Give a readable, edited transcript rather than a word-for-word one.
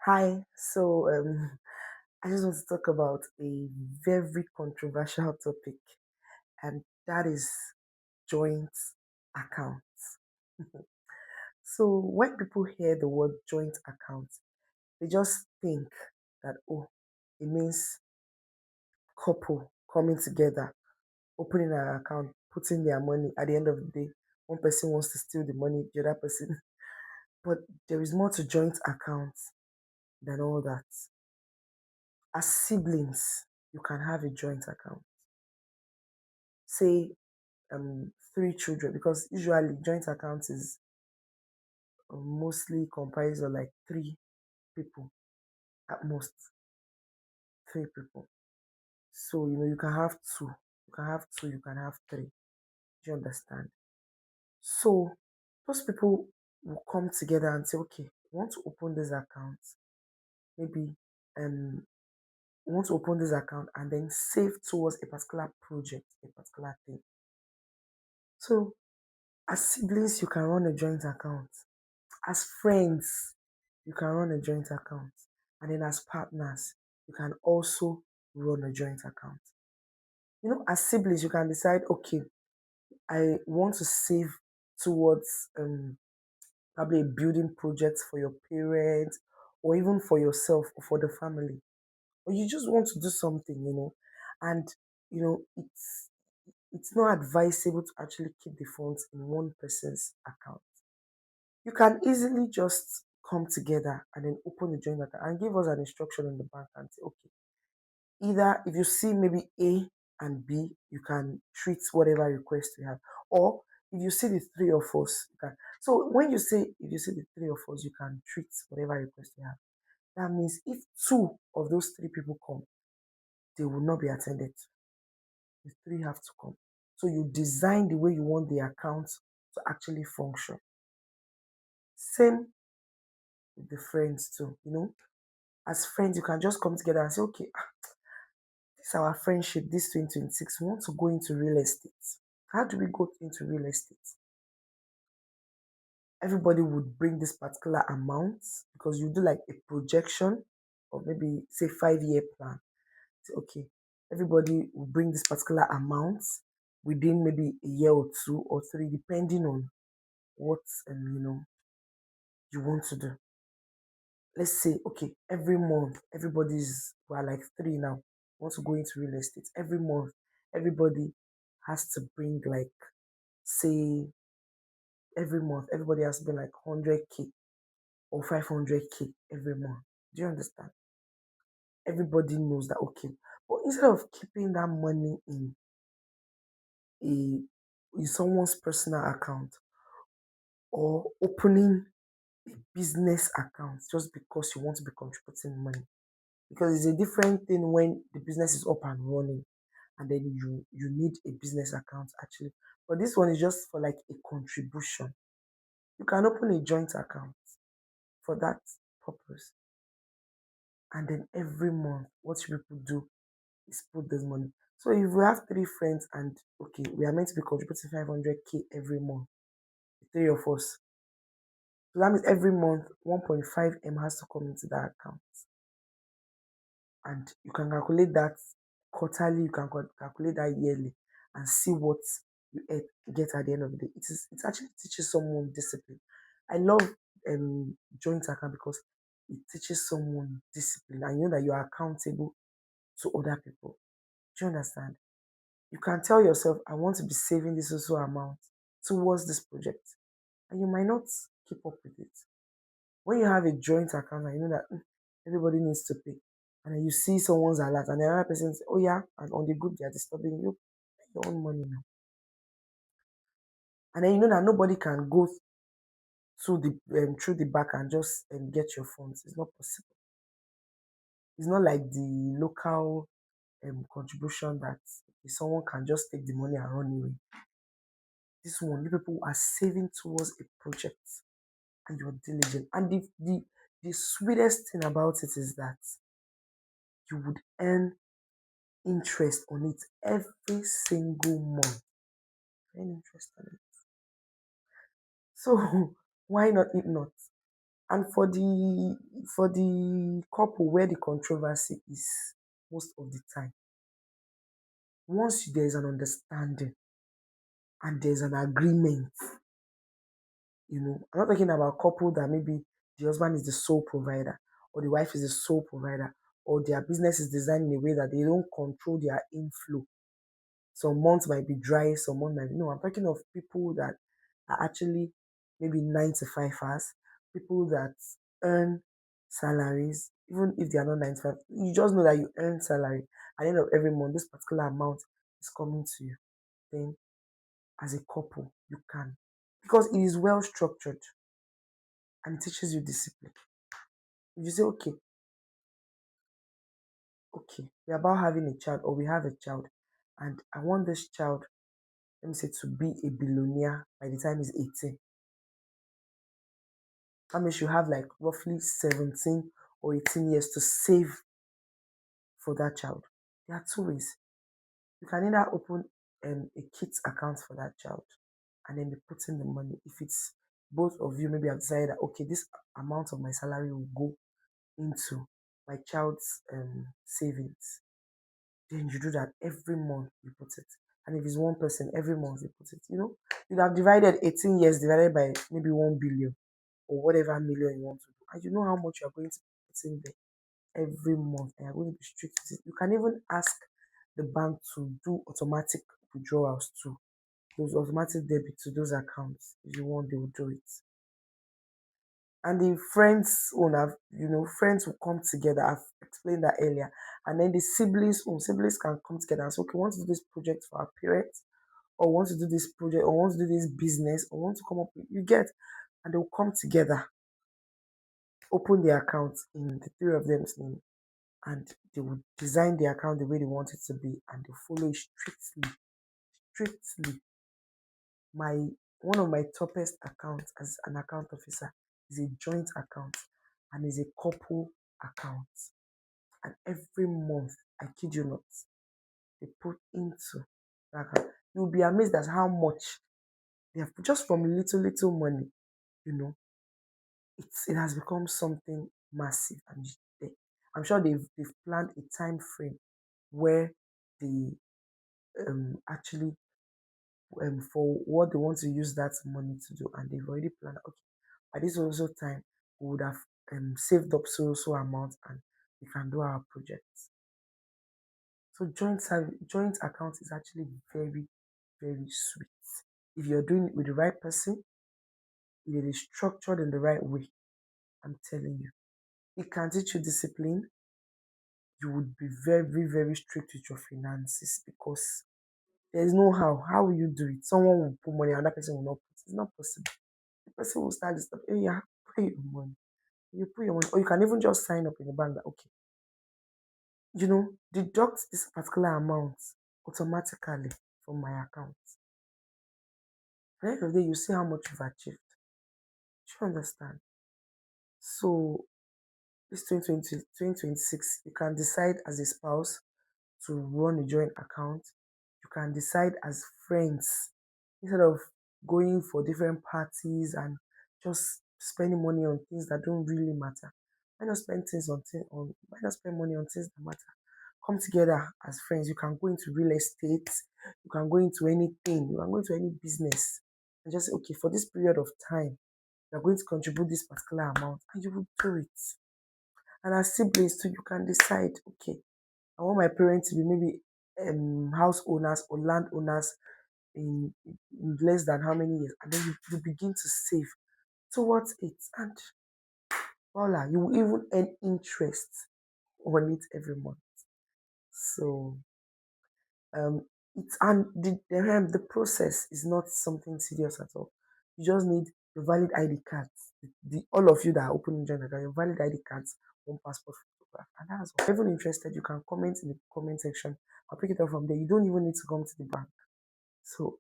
Hi, I just want to talk about a very controversial topic, and that is joint accounts. So, when people hear the word joint account, they just think that, oh, it means couple coming together, opening an account, putting their money. At the end of the day, one person wants to steal the money, the other person. But there is more to joint accounts than all that. As siblings, you can have a joint account. Say three children, because usually joint accounts is mostly comprised of like three people, at most three people. So you can have two, you can have three. Do you understand? So those people will come together and say, okay, we want to open this account. Maybe um we want to open this account and then save towards a particular project, a particular thing. So as siblings, you can run a joint account. As friends, you can run a joint account. And then as partners, you can also run a joint account. As siblings, you can decide, okay, I want to save towards probably a building project for your parents or even for yourself or for the family. Or you just want to do something. And it's not advisable to actually keep the funds in one person's account. You can easily just come together and then open a joint account and give us an instruction in the bank and say, okay, either if you see maybe A and B, you can treat whatever request you have. Or if you see the three of us, you can. So when you say if you see the three of us, you can treat whatever request you have. That means if two of those three people come, they will not be attended to. The three have to come. So you design the way you want the account to actually function. Same with the friends too. As friends, you can just come together and say, okay, this is our friendship, this 2026, we want to go into real estate. How do we go into real estate? Everybody would bring this particular amount because you do like a projection or maybe say 5-year plan. Say, okay, everybody will bring this particular amount within maybe a year or two or three, depending on what you want to do. Let's say, okay, every month, we're like three now, want to go into real estate. Every month, everybody has to bring like, say, every month, everybody has to bring like 100K or 500K every month. Do you understand? Everybody knows that, okay. But instead of keeping that money a in someone's personal account or opening a business account just because you want to be contributing money, because it's a different thing when the business is up and running and then you need a business account actually, but this one is just for like a contribution. You can open a joint account for that purpose, and then every month what you people do is put this money. So if we have three friends and okay, we are meant to be contributing 500K every month, the three of us, so that means every month 1.5 M has to come into that account, and you can calculate that quarterly, you can calculate that yearly, and see what you get at the end of the day. It actually teaches someone discipline. I love joint account because it teaches someone discipline, and you know that you are accountable to other people. Do you understand? You can tell yourself, I want to be saving this also amount towards this project, and you might not keep up with it. When you have a joint account and you know that everybody needs to pay, and then you see someone's alert and the other person says, oh yeah, and on the group they are disturbing you, pay your own money now. And then you know that nobody can go through the back and just get your funds. It's not possible. It's not like the local contribution that someone can just take the money and run away. This one, you people are saving towards a project and you're diligent. And the sweetest thing about it is that you would earn interest on it every single month. Earn interest on it. So why not if not? And for for the couple where the controversy is most of the time, once there is an understanding and there's an agreement, I'm not talking about couple that maybe the husband is the sole provider or the wife is the sole provider or their business is designed in a way that they don't control their inflow. Some months might be dry, some months might be no. I'm talking of people that are actually maybe 9 to 5 hours, people that earn salaries, even if they are not 9 to 5, you just know that you earn salary. At the end of every month, this particular amount is coming to you. Then as a couple, you can. Because it is well structured and it teaches you discipline. If you say, okay, we're about having a child or we have a child, and I want this child, let me say, to be a billionaire by the time he's 18. That means you have like roughly 17 or 18 years to save for that child. There are two ways. You can either open a kids account for that child and then be putting the money. If it's both of you, maybe have decided that, okay, this amount of my salary will go into my child's savings. Then you do that every month, you put it. And if it's one person, every month you put it. You'd have divided 18 years divided by maybe 1 billion or whatever million you want to do. And you know how much you're going to put in there every month. And you're going to be strict with it. You can even ask the bank to do automatic withdrawals too. Those automatic debit to those accounts. If you want, they will do it. And the friends own have, friends will come together. I've explained that earlier. And then the siblings can come together and say, okay, we want to do this project for our parents, or want to do this project, or want to do this business, or want to come up with, you get, and they'll come together, open the account in the three of them's name, and they will design the account the way they want it to be, and they follow it strictly. Strictly. My One of my toughest accounts as an account officer is a joint account and is a couple account. And every month, I kid you not, they put into that account. You'll be amazed at how much they have put just from little money, you know. It has become something massive, and I'm sure they've planned a time frame where they actually for what they want to use that money to do, and they've already planned. Okay, by this also time we would have saved up so amount, and we can do our projects. So joint account is actually very very sweet if you're doing it with the right person, if it is structured in the right way. I'm telling you, it can teach you discipline. You would be very very strict with your finances because there's no how will you do it? Someone will put money, another person will not put. It's not possible. The person will start this stuff. Hey, yeah, put your money. You put your money, or you can even just sign up in the bank that okay, deduct this particular amount automatically from my account. At the end of the day, you see how much you've achieved. Do you understand? So this 2026, you can decide as a spouse to run a joint account. You can decide as friends instead of going for different parties and just spending money on things that don't really matter. Why not spend things why not spend money on things that matter? Come together as friends. You can go into real estate, you can go into anything, you can go into any business and just say, okay, for this period of time, you're going to contribute this particular amount and you will do it. And as siblings too, you can decide, okay, I want my parents to be maybe house owners or land owners in less than how many years, and then you begin to save towards it, and voila, you will even earn interest on it every month. So um, it's and the process is not something serious at all. You just need your valid ID cards. All of you that are opening joint account, your valid ID cards, one passport photograph, and that's all. If you're even interested, you can comment in the comment section. I'll pick it up from there. You don't even need to come to the bank. So